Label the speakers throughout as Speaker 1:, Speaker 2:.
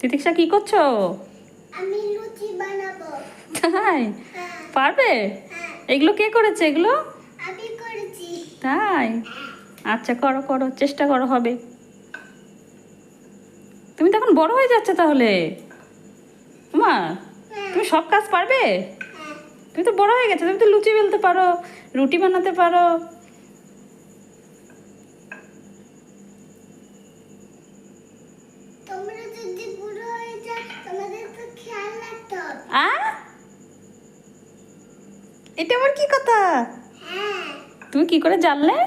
Speaker 1: তিতিক্ষা কি করছো?
Speaker 2: আমি লুচি বানাবো।
Speaker 1: তাই?
Speaker 2: হ্যাঁ।
Speaker 1: পারবে?
Speaker 2: হ্যাঁ।
Speaker 1: এগুলো কে করেছে এগুলো?
Speaker 2: আমি করেছি।
Speaker 1: তাই? আচ্ছা, করো করো, চেষ্টা করো, হবে। তুমি তো এখন বড় হয়ে যাচ্ছে তাহলে। মা,
Speaker 2: হ্যাঁ।
Speaker 1: তুমি সব কাজ পারবে?
Speaker 2: হ্যাঁ।
Speaker 1: তুমি তো বড় হয়ে গেছো, তুমি তো লুচি বেলতে পারো, রুটি বানাতে পারো।
Speaker 2: তোমরা যদি বুড়ো হয়ে যাও তোমাদের তো খেয়াল রাখতে হবে।
Speaker 1: আ এটা আবার কি কথা?
Speaker 2: হ্যাঁ।
Speaker 1: তুমি কি করে জানলে?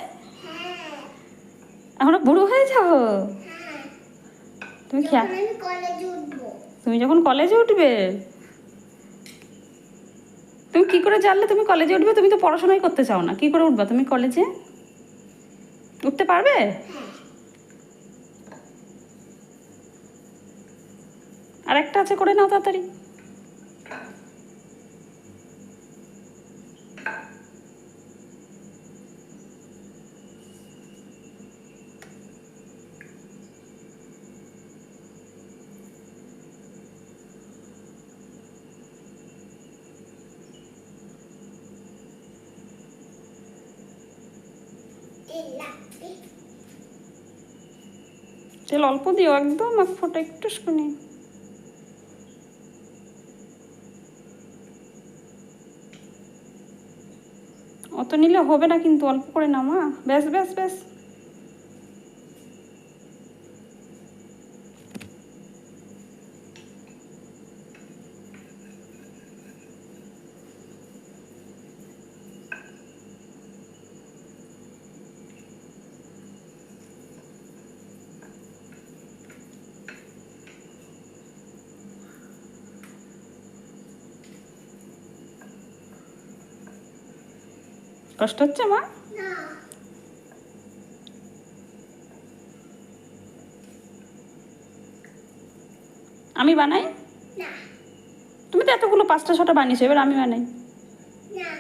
Speaker 2: হ্যাঁ।
Speaker 1: আমরা বুড়ো হয়ে যাবো?
Speaker 2: হ্যাঁ।
Speaker 1: তুমি
Speaker 2: যখন আমি কলেজে উঠবো।
Speaker 1: তুমি যখন কলেজে উঠবে? তুমি কি করে জানলে তুমি কলেজে উঠবে? তুমি তো পড়াশোনাই করতে চাও না, কি করে উঠবা তুমি কলেজে? উঠতে পারবে?
Speaker 2: হ্যাঁ।
Speaker 1: আর একটা আছে, করে নাও তাড়াতাড়ি।
Speaker 2: তেল লাগবে।
Speaker 1: তেল অল্প দিও, একদম এক ফোঁটা, একটু শুনি। অত নিলে হবে না কিন্তু, অল্প করে নাও মা। ব্যাস ব্যাস ব্যাস। কষ্ট হচ্ছে মা?
Speaker 2: না।
Speaker 1: আমি বানাই?
Speaker 2: না।
Speaker 1: তুমি তো এতগুলো 5টা 6টা বানিয়েছো, এবার আমি বানাই।
Speaker 2: না।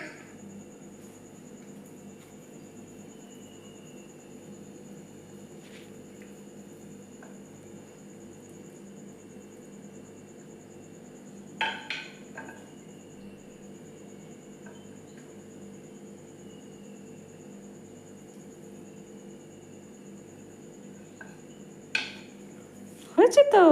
Speaker 1: হয়েছে তো।